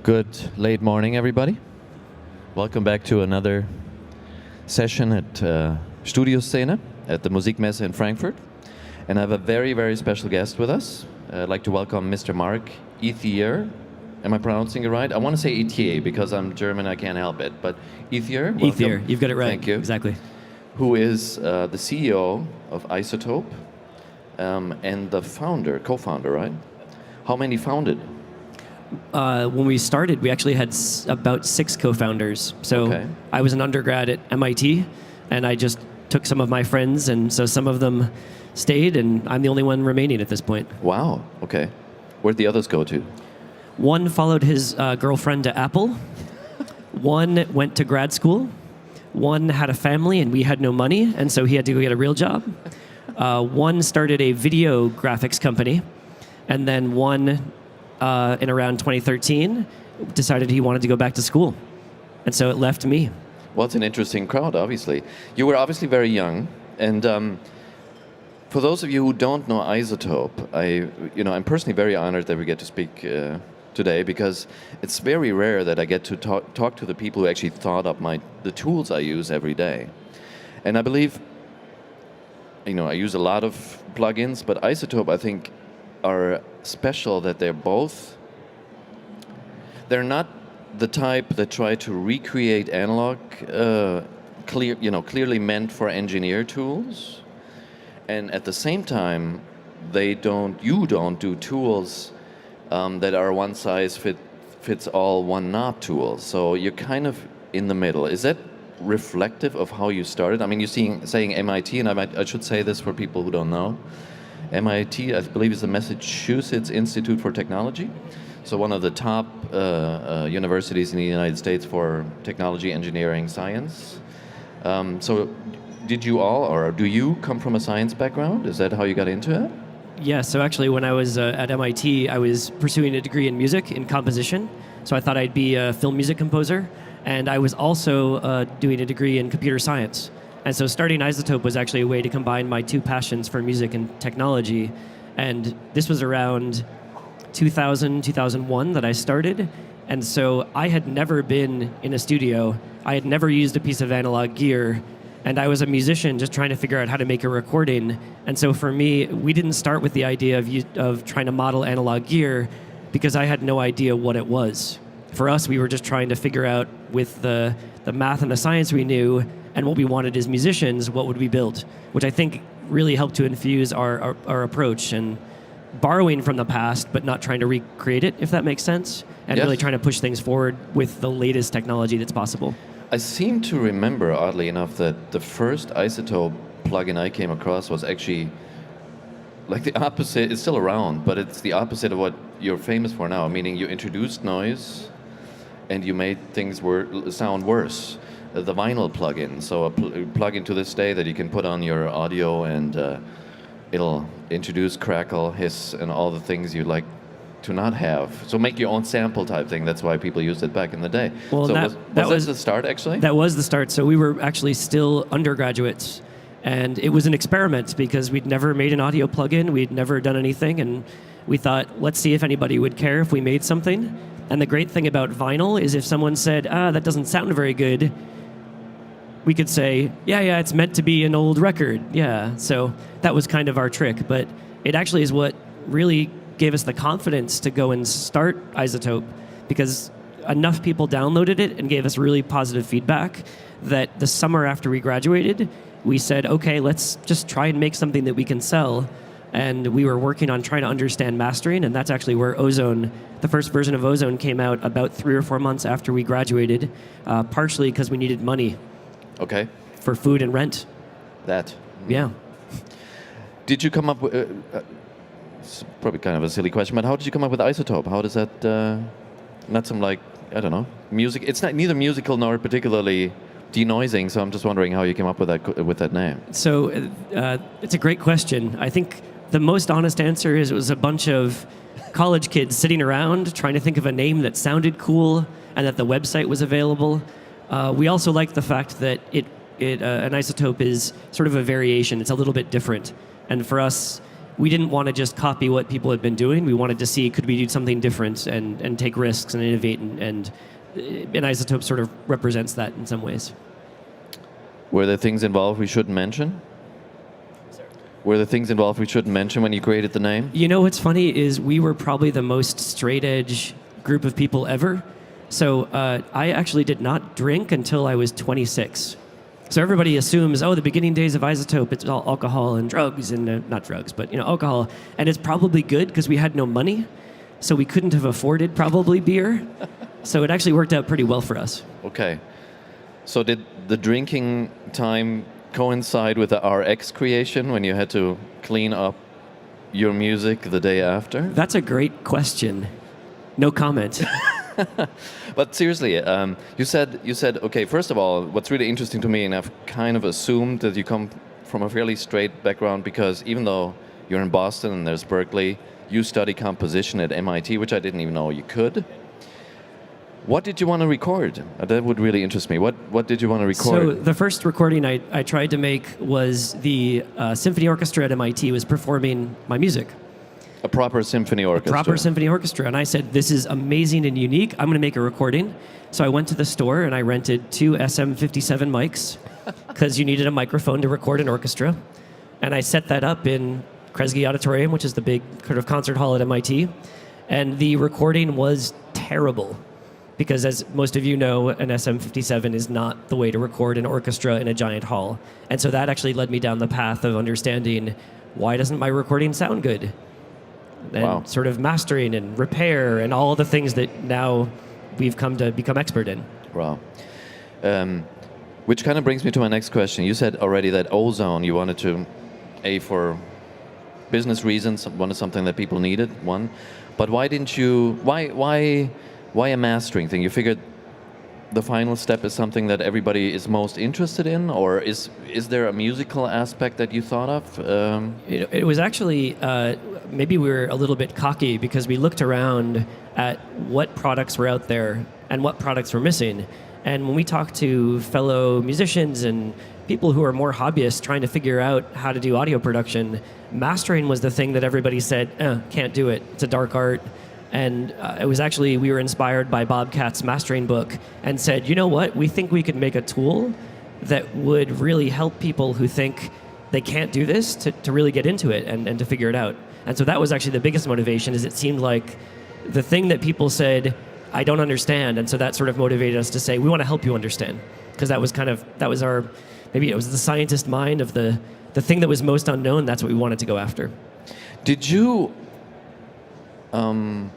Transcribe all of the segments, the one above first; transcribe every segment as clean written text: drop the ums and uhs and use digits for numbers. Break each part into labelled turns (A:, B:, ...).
A: Good late morning, everybody. Welcome back to another session at Studio Szene at the Musikmesse in Frankfurt. And I have a very, very special guest with us. I'd like to welcome Mr. Mark Ethier. Am I pronouncing it right? I want to say Ethier because I'm German, I can't help it. But Ethier, welcome.
B: Ethier, you've got it right.
A: Thank you.
B: Exactly.
A: Who is the CEO of iZotope and the co-founder, right? How many founded?
B: When we started, we actually had about 6 co-founders. So
A: Okay.
B: I was an undergrad at MIT, and I just took some of my friends, and so some of them stayed, and I'm the only one remaining at this point.
A: Wow, okay. Where'd the others go to?
B: One followed his girlfriend to Apple. One went to grad school. One had a family, and we had no money, and so he had to go get a real job. One started a video graphics company, and then one in around 2013, decided he wanted to go back to school. And so it left me.
A: Well, it's an interesting crowd, obviously. You were obviously very young. And for those of you who don't know iZotope, I'm personally very honored that we get to speak today, because it's very rare that I get to talk to the people who actually thought up the tools I use every day. And I believe, I use a lot of plugins, but iZotope, I think, are special that they're not the type that try to recreate analog, clearly meant for engineer tools, and at the same time, you don't do tools that are one size fits all, one knob tools. So you're kind of in the middle. Is that reflective of how you started? I mean, you're saying MIT, and I should say this for people who don't know. MIT, I believe, is the Massachusetts Institute for Technology. So one of the top universities in the United States for technology, engineering, science. So did you all, or do you come from a science background? Is that how you got into it?
B: Yeah, so actually when I was at MIT, I was pursuing a degree in music, in composition. So I thought I'd be a film music composer. And I was also doing a degree in computer science. And so starting iZotope was actually a way to combine my 2 passions for music and technology. And this was around 2000, 2001 that I started. And so I had never been in a studio. I had never used a piece of analog gear. And I was a musician just trying to figure out how to make a recording. And so for me, we didn't start with the idea of trying to model analog gear because I had no idea what it was. For us, we were just trying to figure out with the math and the science we knew and what we wanted as musicians, what would we build? Which I think really helped to infuse our approach, and borrowing from the past, but not trying to recreate it, if that makes sense, and
A: Yes.
B: really trying to push things forward with the latest technology that's possible.
A: I seem to remember, oddly enough, that the first iZotope plugin I came across was actually like the opposite. It's still around, but it's the opposite of what you're famous for now, meaning you introduced noise and you made things sound worse. The vinyl plugin, so a plugin to this day that you can put on your audio, and it'll introduce crackle, hiss, and all the things you like to not have. So make your own sample type thing. That's why people used it back in the day.
B: Well,
A: so
B: that
A: was the start, actually?
B: That was the start. So we were actually still undergraduates, and it was an experiment because we'd never made an audio plugin, we'd never done anything, and we thought, let's see if anybody would care if we made something. And the great thing about vinyl is if someone said, that doesn't sound very good, we could say, yeah, it's meant to be an old record. Yeah, so that was kind of our trick. But it actually is what really gave us the confidence to go and start iZotope, because enough people downloaded it and gave us really positive feedback that the summer after we graduated, we said, okay, let's just try and make something that we can sell. And we were working on trying to understand mastering, and that's actually where Ozone, the first version of Ozone, came out about 3 or 4 months after we graduated, partially because we needed money.
A: Okay.
B: For food and rent.
A: That.
B: Yeah.
A: Did you come up with... it's probably kind of a silly question, but how did you come up with iZotope? How does that... not some, I don't know, music... It's not neither musical nor particularly denoising, so I'm just wondering how you came up with that name.
B: So it's a great question. I think the most honest answer is it was a bunch of college kids sitting around trying to think of a name that sounded cool and that the website was available. We also like the fact that an iZotope is sort of a variation. It's a little bit different. And for us, we didn't want to just copy what people had been doing. We wanted to see, could we do something different and take risks and innovate, and iZotope sort of represents that in some ways.
A: Were there things involved we shouldn't mention? Were there things involved we shouldn't mention when you created the name?
B: You know what's funny is we were probably the most straight edge group of people ever. So I actually did not drink until I was 26. So everybody assumes, oh, the beginning days of iZotope, it's all alcohol and drugs, and not drugs, but alcohol. And it's probably good because we had no money, so we couldn't have afforded probably beer. So it actually worked out pretty well for us.
A: Okay. So did the drinking time coincide with the RX creation when you had to clean up your music the day after?
B: That's a great question. No comment.
A: But seriously, you said okay. First of all, what's really interesting to me, and I've kind of assumed that you come from a fairly straight background, because even though you're in Boston and there's Berkeley, you study composition at MIT, which I didn't even know you could. What did you want to record? That would really interest me. What did you want to record?
B: So the first recording I tried to make was the symphony orchestra at MIT was performing my music.
A: A proper symphony orchestra.
B: Proper symphony orchestra. And I said, this is amazing and unique. I'm going to make a recording. So I went to the store and I rented 2 SM57 mics because you needed a microphone to record an orchestra. And I set that up in Kresge Auditorium, which is the big sort of concert hall at MIT. And the recording was terrible because, as most of you know, an SM57 is not the way to record an orchestra in a giant hall. And so that actually led me down the path of understanding, why doesn't my recording sound good? And sort of mastering and repair and all the things that now we've come to become expert in.
A: Wow. Which kind of brings me to my next question. You said already that ozone you wanted to, for business reasons, wanted something that people needed, one. But why didn't you, why a mastering thing? You figured the final step is something that everybody is most interested in, or is there a musical aspect that you thought of?
B: It was actually, maybe we were a little bit cocky because we looked around at what products were out there and what products were missing. And when we talked to fellow musicians and people who are more hobbyists trying to figure out how to do audio production, mastering was the thing that everybody said, can't do it. It's a dark art. And it was actually, we were inspired by Bob Katz's mastering book and said, you know what, we think we could make a tool that would really help people who think they can't do this to really get into it and to figure it out. And so that was actually the biggest motivation, is it seemed like the thing that people said, I don't understand. And so that sort of motivated us to say, we want to help you understand. Because that was our, maybe it was the scientist mind of the thing that was most unknown, that's what we wanted to go after.
A: Did you, do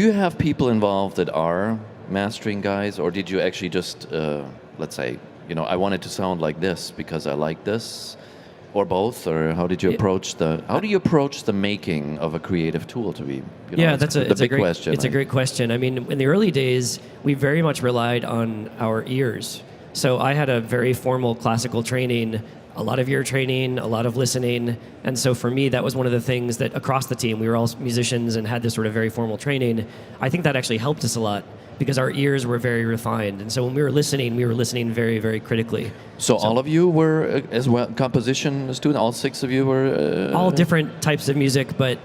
A: you have people involved that are mastering guys, or did you actually just, let's say, I want it to sound like this because I like this, or both, or how did you approach how do you approach the making of a creative tool to be?
B: It's a great question. It's a great question. I mean, in the early days, we very much relied on our ears. So I had a very formal classical training, a lot of ear training, a lot of listening. And so for me, that was one of the things that across the team, we were all musicians and had this sort of very formal training. I think that actually helped us a lot because our ears were very refined. And so when we were listening very, very critically.
A: So all of you were as well composition students? All 6 of you were?
B: All different types of music, but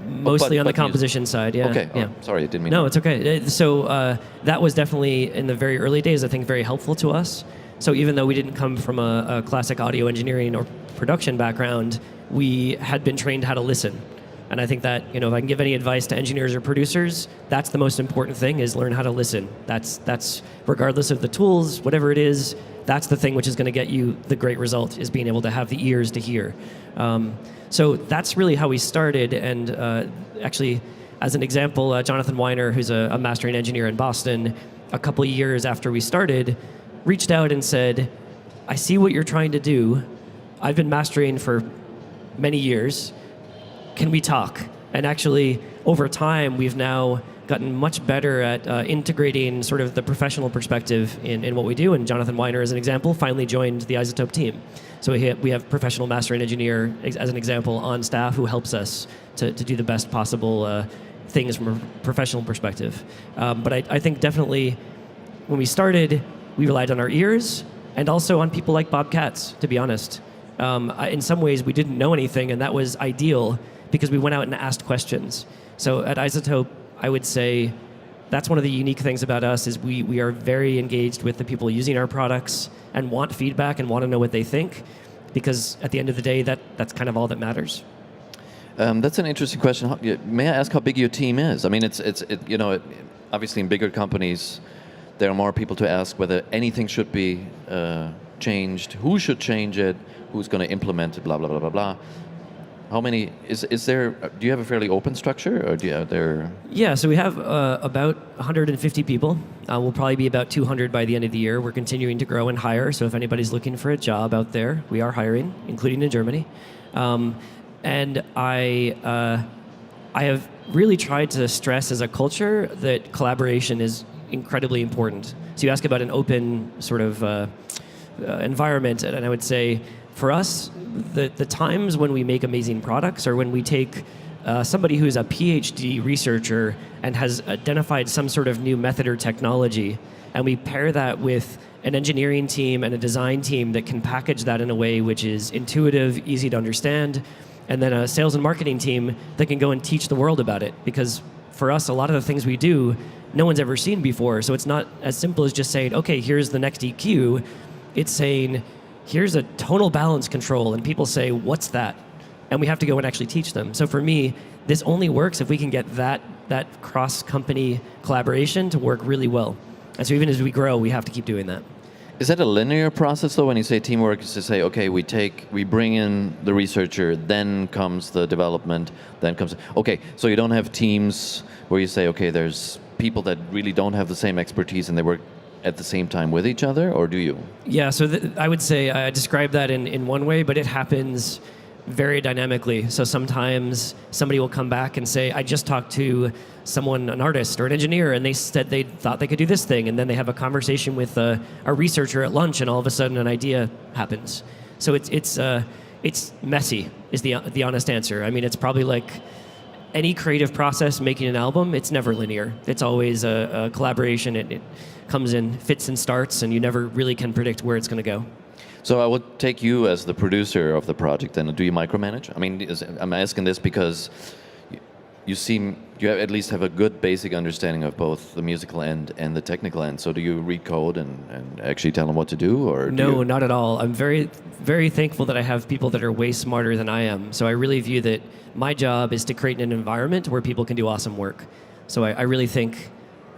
B: mostly on the composition side, yeah.
A: Okay,
B: yeah.
A: Sorry, I didn't mean
B: No, it's okay. So that was definitely, in the very early days, I think very helpful to us. So even though we didn't come from a classic audio engineering or production background, we had been trained how to listen. And I think that, if I can give any advice to engineers or producers, that's the most important thing, is learn how to listen. That's regardless of the tools, whatever it is, that's the thing which is going to get you the great result, is being able to have the ears to hear. So that's really how we started. And actually, as an example, Jonathan Weiner, who's a mastering engineer in Boston, a couple of years after we started, reached out and said, I see what you're trying to do. I've been mastering for many years. Can we talk? And actually, over time, we've now gotten much better at integrating sort of the professional perspective in what we do. And Jonathan Weiner, as an example, finally joined the iZotope team. So we have professional mastering engineer, as an example, on staff who helps us to do the best possible things from a professional perspective. But I think definitely when we started, we relied on our ears and also on people like Bob Katz, to be honest. In some ways, we didn't know anything, and that was ideal because we went out and asked questions. So at iZotope, I would say that's one of the unique things about us is we are very engaged with the people using our products and want feedback and want to know what they think, because at the end of the day, that's kind of all that matters.
A: That's an interesting question. May I ask how big your team is? I mean, obviously in bigger companies, there are more people to ask whether anything should be changed, who should change it, who's going to implement it, blah, blah, blah, blah, blah. How many, is there, do you have a fairly open structure, or do you have there?
B: Yeah, so we have about 150 people. We'll probably be about 200 by the end of the year. We're continuing to grow and hire, so if anybody's looking for a job out there, we are hiring, including in Germany. And I have really tried to stress as a culture that collaboration is incredibly important. So you ask about an open sort of environment, and I would say for us, the times when we make amazing products are when we take somebody who's a PhD researcher and has identified some sort of new method or technology, and we pair that with an engineering team and a design team that can package that in a way which is intuitive, easy to understand, and then a sales and marketing team that can go and teach the world about it. Because for us, a lot of the things we do, no one's ever seen before. So it's not as simple as just saying, okay, here's the next EQ. It's saying, here's a tonal balance control, and people say, what's that? And we have to go and actually teach them. So for me, this only works if we can get that cross-company collaboration to work really well. And so even as we grow, we have to keep doing that.
A: Is that a linear process, though, when you say teamwork, is to say, okay, we bring in the researcher, then comes the development, then comes... Okay, so you don't have teams where you say, okay, there's people that really don't have the same expertise and they work at the same time with each other, or do you?
B: Yeah, so I would say I describe that in one way, but it happens very dynamically. So sometimes somebody will come back and say, I just talked to someone, an artist or an engineer, and they said they thought they could do this thing, and then they have a conversation with a researcher at lunch, and all of a sudden an idea happens. So it's messy is the honest answer. I mean, it's probably like any creative process making an album, it's never linear. It's always a collaboration. It comes in fits and starts, and you never really can predict where it's going to go.
A: So I would take you as the producer of the project, and do you micromanage? I mean, I'm asking this because you at least have a good basic understanding of both the musical end and the technical end. So do you read code and actually tell them what to do, or
B: no, not at all. I'm very, very thankful that I have people that are way smarter than I am. So I really view that my job is to create an environment where people can do awesome work. So I really think,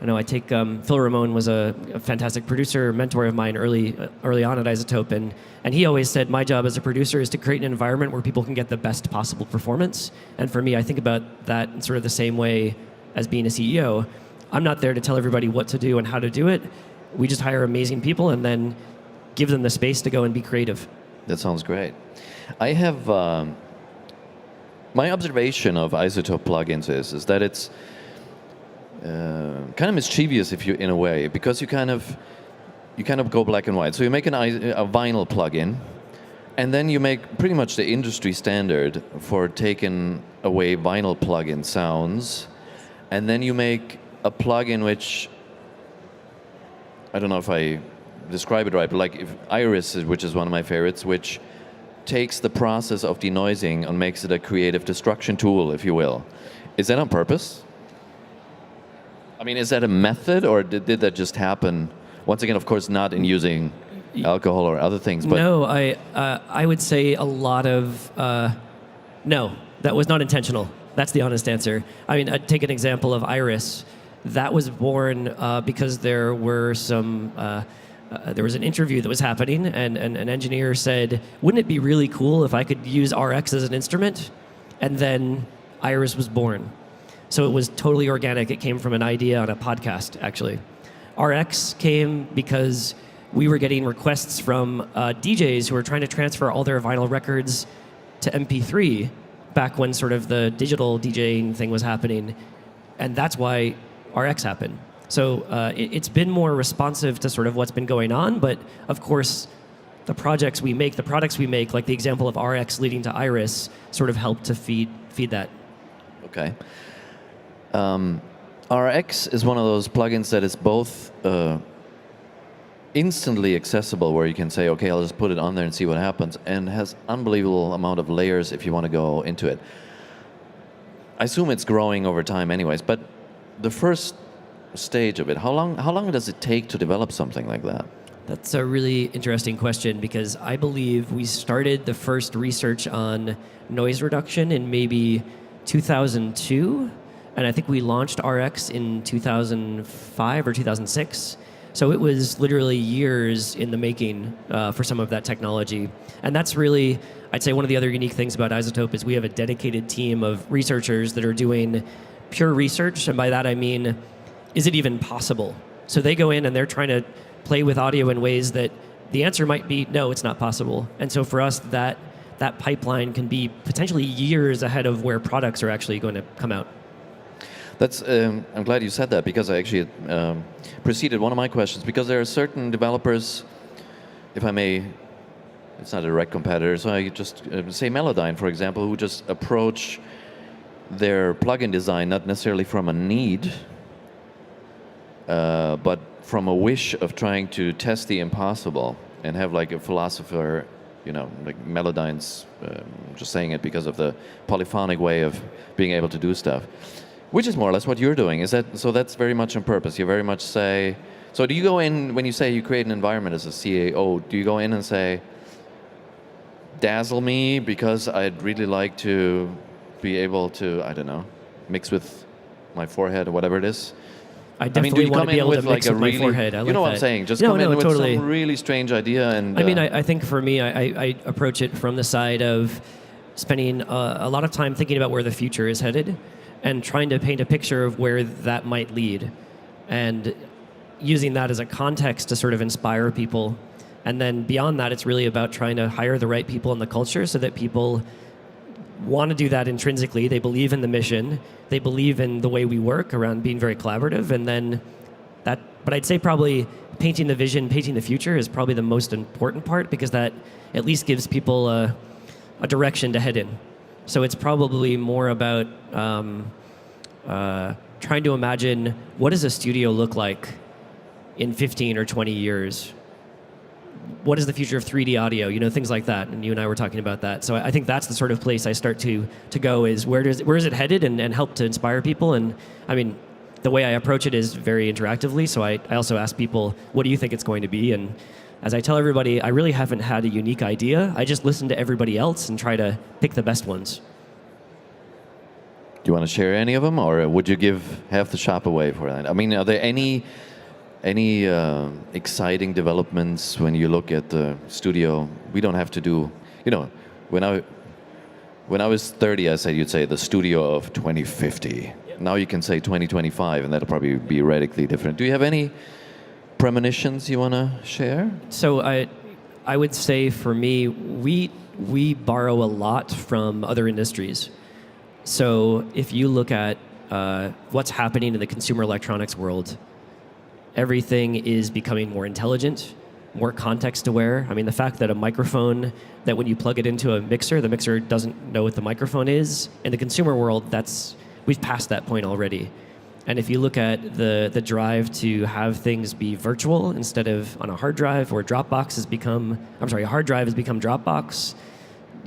B: I take Phil Ramone was a fantastic producer, mentor of mine early on at iZotope, and he always said my job as a producer is to create an environment where people can get the best possible performance. And for me, I think about that in sort of the same way as being a CEO. I'm not there to tell everybody what to do and how to do it. We just hire amazing people and then give them the space to go and be creative.
A: That sounds great. I have my observation of iZotope plugins is that it's kind of mischievous in a way, because you kind of go black and white. So you make a vinyl plugin, and then you make pretty much the industry standard for taking away vinyl plugin sounds, and then you make a plugin which, I don't know if I describe it right, but like if Iris, which is one of my favorites, which takes the process of denoising and makes it a creative destruction tool, if you will. Is that on purpose? I mean, is that a method, or did that just happen? Once again, of course, not in using alcohol or other things. But
B: no, I would say a lot of no, that was not intentional. That's the honest answer. I mean, I'd take an example of Iris. That was born because there were there was an interview that was happening, and an engineer said, "Wouldn't it be really cool if I could use RX as an instrument?" And then Iris was born. So it was totally organic. It came from an idea on a podcast, actually. RX came because we were getting requests from DJs who were trying to transfer all their vinyl records to MP3 back when sort of the digital DJing thing was happening. And that's why RX happened. So it's been more responsive to sort of what's been going on. But of course, the products we make, like the example of RX leading to Iris, sort of help to feed that.
A: Okay. RX is one of those plugins that is both instantly accessible, where you can say, okay, I'll just put it on there and see what happens, and has unbelievable amount of layers if you want to go into it. I assume it's growing over time, anyways. But the first stage of it, how long does it take to develop something like that?
B: That's a really interesting question because I believe we started the first research on noise reduction in maybe 2002, and I think we launched RX in 2005 or 2006. So it was literally years in the making for some of that technology. And that's really, I'd say, one of the other unique things about iZotope is we have a dedicated team of researchers that are doing pure research, and by that I mean, is it even possible? So they go in and they're trying to play with audio in ways that the answer might be, no, it's not possible. And so for us, that pipeline can be potentially years ahead of where products are actually going to come out.
A: That's. I'm glad you said that because I actually preceded one of my questions because there are certain developers, if I may, it's not a direct competitor, so I just say Melodyne, for example, who just approach their plugin design not necessarily from a need, but from a wish of trying to test the impossible and have like a philosopher, like Melodyne's just saying it because of the polyphonic way of being able to do stuff, which is more or less what you're doing. Is that so? That's very much on purpose. You very much say. So do you go in when you say you create an environment as a CAO? Do you go in and say, dazzle me because I'd really like to be able to, I don't know, mix with my forehead or whatever it is?
B: I definitely want to be able to mix with my
A: really,
B: forehead. I like
A: you know what
B: that.
A: I'm saying? Just
B: no,
A: come in with
B: totally.
A: some really strange idea. And
B: I mean, I think for me, I approach it from the side of spending a lot of time thinking about where the future is headed and trying to paint a picture of where that might lead and using that as a context to sort of inspire people. And then beyond that, it's really about trying to hire the right people in the culture so that people want to do that intrinsically. They believe in the mission. They believe in the way we work around being very collaborative. And then that, but I'd say probably painting the vision, painting the future is probably the most important part because that at least gives people a direction to head in. So it's probably more about trying to imagine what does a studio look like in 15 or 20 years? What is the future of 3D audio? Things like that. And you and I were talking about that. So I think that's the sort of place I start to go is where is it headed and help to inspire people. And I mean, the way I approach it is very interactively. So I also ask people, what do you think it's going to be? And as I tell everybody, I really haven't had a unique idea. I just listen to everybody else and try to pick the best ones.
A: Do you want to share any of them, or would you give half the shop away for that? I mean, are there any exciting developments when you look at the studio? We don't have to do, when I was 30, I said you'd say the studio of 2050. Yep. Now you can say 2025, and that'll probably be radically different. Do you have any premonitions you want to share?
B: So I would say for me, we borrow a lot from other industries. So if you look at what's happening in the consumer electronics world, everything is becoming more intelligent, more context aware. I mean, the fact that a microphone, that when you plug it into a mixer, the mixer doesn't know what the microphone is. In the consumer world, we've passed that point already. And if you look at the drive to have things be virtual instead of on a hard drive, or a hard drive has become Dropbox,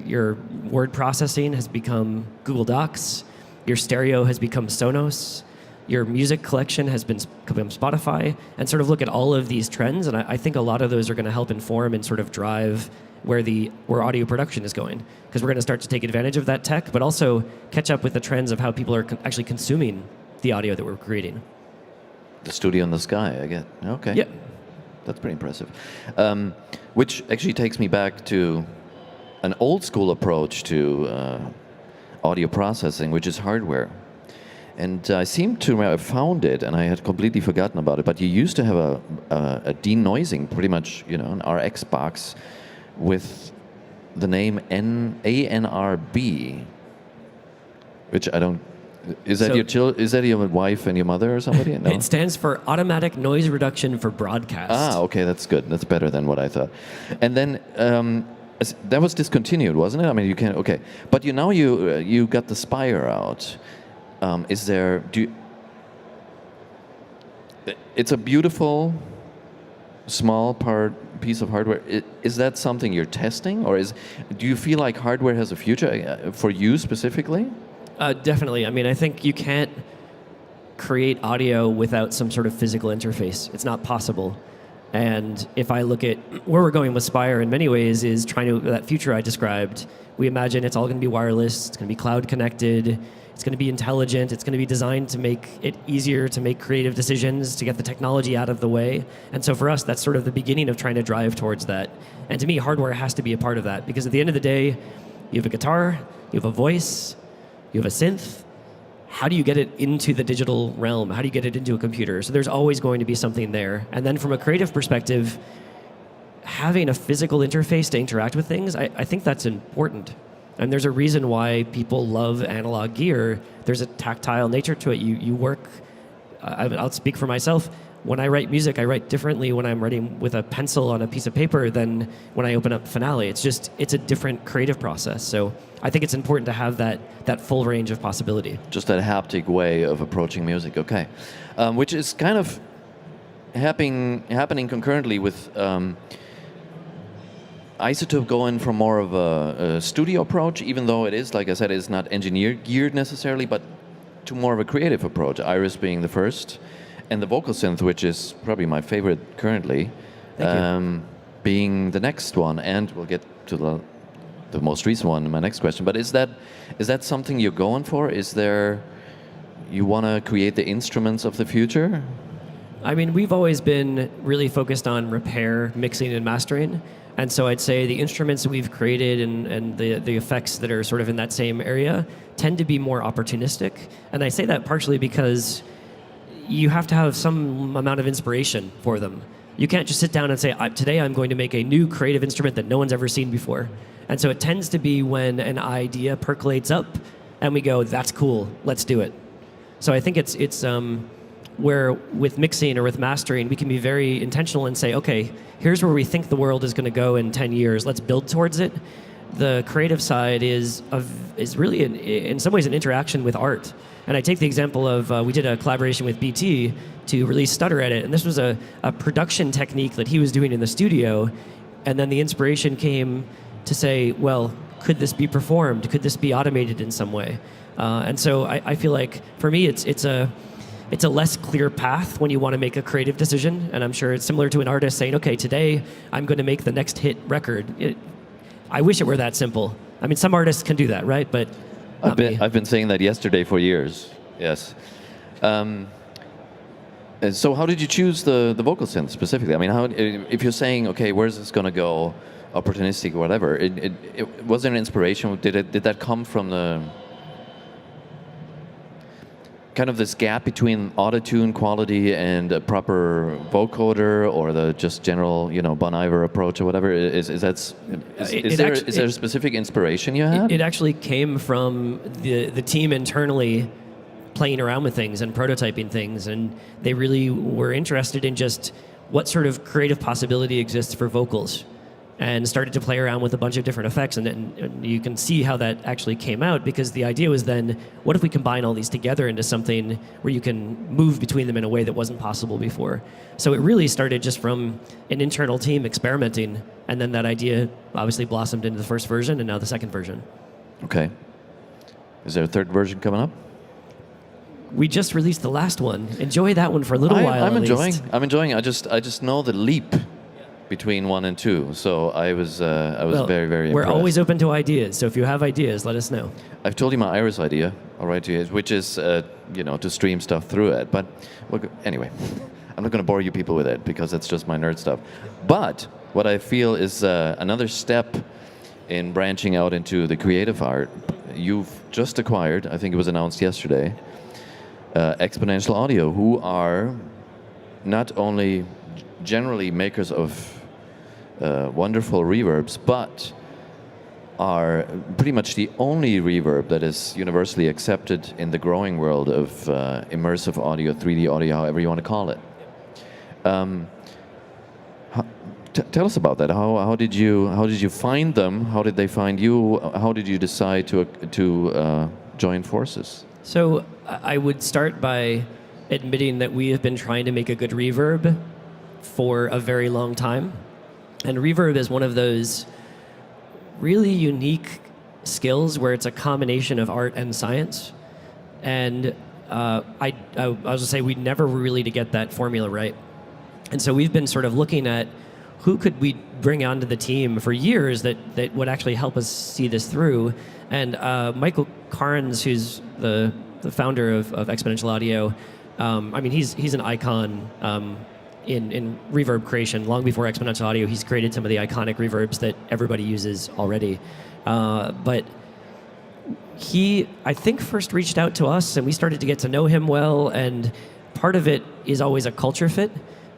B: your word processing has become Google Docs, your stereo has become Sonos, your music collection has become Spotify, and sort of look at all of these trends, and I think a lot of those are going to help inform and sort of drive where audio production is going, because we're going to start to take advantage of that tech, but also catch up with the trends of how people are actually consuming the audio that we're creating.
A: The studio in the sky, I get. Okay.
B: Yeah.
A: That's pretty impressive. Which actually takes me back to an old school approach to audio processing, which is hardware. And I seem to have found it, and I had completely forgotten about it, but you used to have a denoising, pretty much, an RX box with the name ANRB, which I don't... Is that your wife and your mother or somebody? No?
B: It stands for Automatic Noise Reduction for Broadcast.
A: Ah, okay, that's good. That's better than what I thought. And then that was discontinued, wasn't it? I mean, you can... Okay. But now you got the Spire out. It's a beautiful, small piece of hardware. Is that something you're testing, or do you feel like hardware has a future for you specifically?
B: Definitely. I mean, I think you can't create audio without some sort of physical interface. It's not possible. And if I look at where we're going with Spire in many ways is trying to, that future I described, we imagine it's all going to be wireless, it's going to be cloud connected, it's going to be intelligent, it's going to be designed to make it easier to make creative decisions, to get the technology out of the way. And so for us, that's sort of the beginning of trying to drive towards that. And to me, hardware has to be a part of that, because at the end of the day, you have a guitar, you have a voice, you have a synth. How do you get it into the digital realm? How do you get it into a computer? So there's always going to be something there. And then from a creative perspective, having a physical interface to interact with things, I think that's important. And there's a reason why people love analog gear. There's a tactile nature to it. You work, I'll speak for myself. When I write music, I write differently when I'm writing with a pencil on a piece of paper than when I open up Finale. It's a different creative process. So I think it's important to have that full range of possibility.
A: Just that haptic way of approaching music, okay. Which is kind of happening concurrently with iZotope going from more of a studio approach, even though it is, like I said, it's not engineer geared necessarily, but to more of a creative approach. Iris being the first, and the vocal synth, which is probably my favorite currently, being the next one. And we'll get to the most recent one in my next question. But is that something you're going for? Is there, you want to create the instruments of the future?
B: I mean, we've always been really focused on repair, mixing, and mastering. And so I'd say the instruments that we've created and the effects that are sort of in that same area tend to be more opportunistic. And I say that partially because you have to have some amount of inspiration for them. You can't just sit down and say, today I'm going to make a new creative instrument that no one's ever seen before. And so it tends to be when an idea percolates up and we go, that's cool, let's do it. So I think it's where with mixing or with mastering, we can be very intentional and say, okay, here's where we think the world is going to go in 10 years. Let's build towards it. The creative side is really, in some ways, an interaction with art. And I take the example of, we did a collaboration with BT to release Stutter Edit, and this was a production technique that he was doing in the studio, and then the inspiration came to say, well, could this be performed? Could this be automated in some way? And so I feel like, for me, it's a less clear path when you want to make a creative decision, and I'm sure it's similar to an artist saying, okay, today I'm going to make the next hit record. I wish it were that simple. I mean, some artists can do that, right? But
A: I've been saying that yesterday for years. Yes. So how did you choose the vocal synth specifically? I mean, if you're saying, okay, where's this going to go, opportunistic or whatever, it was there an inspiration? Did that come from the kind of this gap between auto-tune quality and a proper vocoder, or the just general, Bon Iver approach or whatever? Is there a specific inspiration you had?
B: It actually came from the team internally playing around with things and prototyping things, and they really were interested in just what sort of creative possibility exists for vocals, and started to play around with a bunch of different effects, and you can see how that actually came out, because the idea was then, what if we combine all these together into something where you can move between them in a way that wasn't possible before? So it really started just from an internal team experimenting, and then that idea obviously blossomed into the first version and now the second version.
A: Okay. Is there a third version coming up?
B: We just released the last one. Enjoy that one for a little while.
A: I'm enjoying. I just know the leap between 1 and 2, so I was very, very impressed.
B: We're always open to ideas, so if you have ideas, let us know.
A: I've told you my Iris idea, all right, which is to stream stuff through it. But anyway, I'm not going to bore you people with it because it's just my nerd stuff. But what I feel is another step in branching out into the creative art. You've just acquired, I think it was announced yesterday, Exponential Audio, who are not only generally makers of wonderful reverbs, but are pretty much the only reverb that is universally accepted in the growing world of immersive audio, 3D audio, however you want to call it. Tell us about that. How did you find them? How did they find you? How did you decide to join forces?
B: So I would start by admitting that we have been trying to make a good reverb for a very long time. And reverb is one of those really unique skills where it's a combination of art and science. And I was going to say we never were really to get that formula right. And so we've been sort of looking at who could we bring onto the team for years that would actually help us see this through. And Michael Carnes, who's the founder of Exponential Audio, I mean, he's an icon in reverb creation. Long before Exponential Audio, he's created some of the iconic reverbs that everybody uses already. But he, I think, first reached out to us, and we started to get to know him well. And part of it is always a culture fit.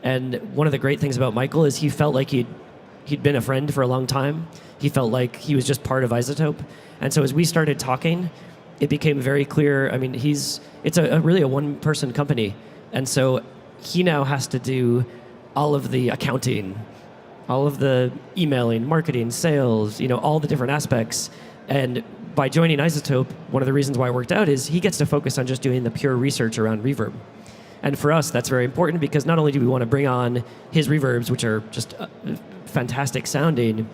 B: And one of the great things about Michael is he felt like he'd been a friend for a long time. He felt like he was just part of iZotope. And so as we started talking, it became very clear. I mean, it's really a one-person company. And so he now has to do all of the accounting, all of the emailing, marketing, sales, all the different aspects. And by joining iZotope, one of the reasons why it worked out is he gets to focus on just doing the pure research around reverb. And for us, that's very important because not only do we want to bring on his reverbs, which are just fantastic sounding,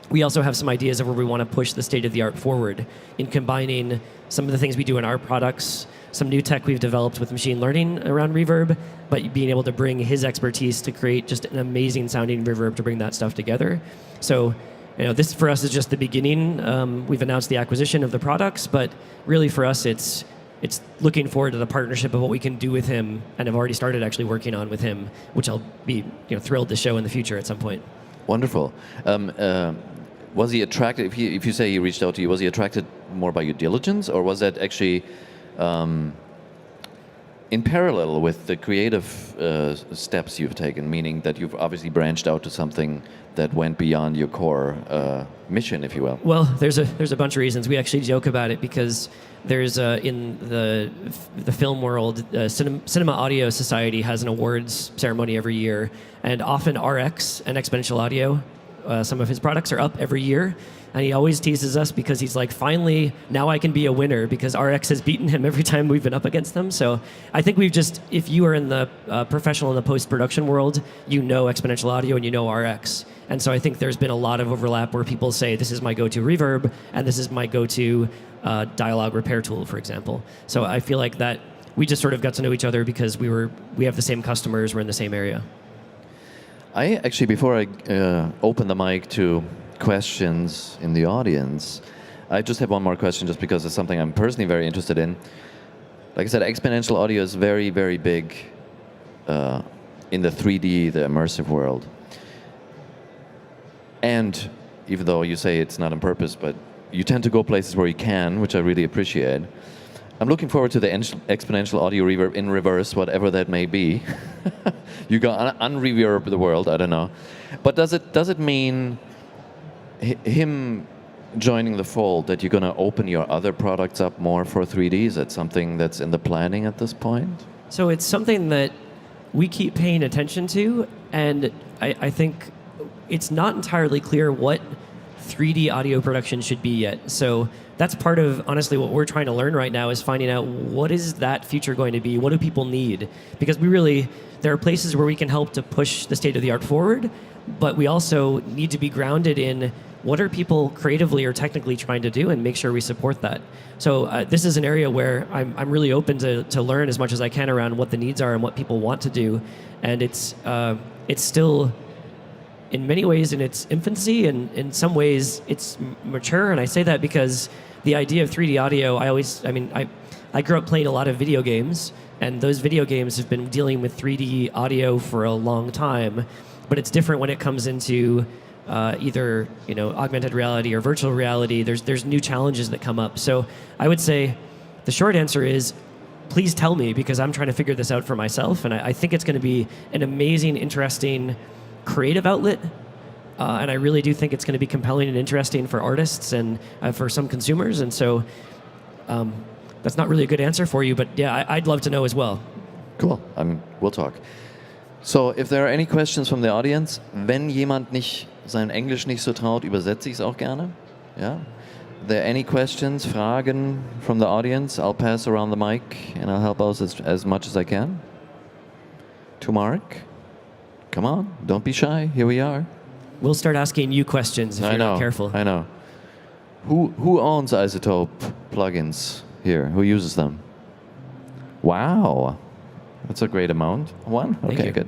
B: we also have some ideas of where we want to push the state of the art forward in combining some of the things we do in our products, some new tech we've developed with machine learning around reverb, but being able to bring his expertise to create just an amazing sounding reverb to bring that stuff together. So, this for us is just the beginning. We've announced the acquisition of the products, but really for us, it's looking forward to the partnership of what we can do with him, and have already started actually working on with him, which I'll be thrilled to show in the future at some point.
A: Wonderful. Was he attracted, if you say he reached out to you, was he attracted more by your diligence, or was that actually in parallel with the creative steps you've taken, meaning that you've obviously branched out to something that went beyond your core mission, if you will?
B: Well, there's a bunch of reasons. We actually joke about it because there's in the film world, Cinema Audio Society has an awards ceremony every year, and often RX and Exponential Audio, some of his products are up every year. And he always teases us because he's like, finally, now I can be a winner because RX has beaten him every time we've been up against them. So I think if you are in the professional in the post-production world, Exponential Audio and RX. And so I think there's been a lot of overlap where people say, this is my go-to reverb, and this is my go-to dialogue repair tool, for example. So I feel like that we just sort of got to know each other because we have the same customers, we're in the same area.
A: I actually, before I open the mic to questions in the audience, I just have one more question just because it's something I'm personally very interested in. Like I said, Exponential Audio is very, very big in the 3D, the immersive world. And even though you say it's not on purpose, but you tend to go places where you can, which I really appreciate. I'm looking forward to the Exponential Audio reverb in reverse, whatever that may be. You go unreverb the world, I don't know. But does it mean him joining the fold that you're going to open your other products up more for 3D? Is that something that's in the planning at this point?
B: So it's something that we keep paying attention to, and I think it's not entirely clear what 3D audio production should be yet. So that's part of, honestly, what we're trying to learn right now is finding out what is that future going to be? What do people need? Because there are places where we can help to push the state of the art forward, but we also need to be grounded in what are people creatively or technically trying to do and make sure we support that. So this is an area where I'm really open to learn as much as I can around what the needs are and what people want to do. And it's still, in many ways, in its infancy, and in some ways it's mature. And I say that because the idea of 3D audio, I grew up playing a lot of video games, and those video games have been dealing with 3D audio for a long time. But it's different when it comes into either augmented reality or virtual reality. There's new challenges that come up. So I would say the short answer is, please tell me, because I'm trying to figure this out for myself, and I think it's going to be an amazing, interesting, creative outlet. And I really do think it's going to be compelling and interesting for artists and for some consumers. And so that's not really a good answer for you, but yeah, I'd love to know as well.
A: Cool. We'll talk. So, if there are any questions from the audience, wenn jemand sein Englisch nicht so traut, übersetze ich es auch gerne. Yeah. Are there any questions, Fragen from the audience? I'll pass around the mic and I'll help out as much as I can. To Mark. Come on, don't be shy. Here we are.
B: We'll start asking you questions if you're not careful.
A: I know. Who owns iZotope plugins here? Who uses them? Wow, that's a great amount. One?
B: Thank
A: Okay,
B: you.
A: good.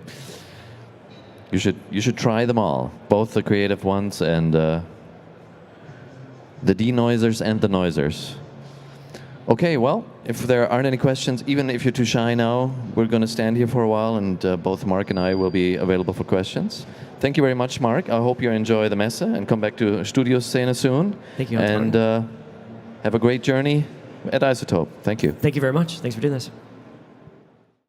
A: You should try them all, both the creative ones and the denoisers and the noisers. Okay, well, if there aren't any questions, even if you're too shy now, we're going to stand here for a while, and both Mark and I will be available for questions. Thank you very much, Mark. I hope you enjoy the Messe and come back to Studio Szene soon.
B: Thank you.
A: And have a great journey at iZotope. Thank you.
B: Thank you very much. Thanks for doing this.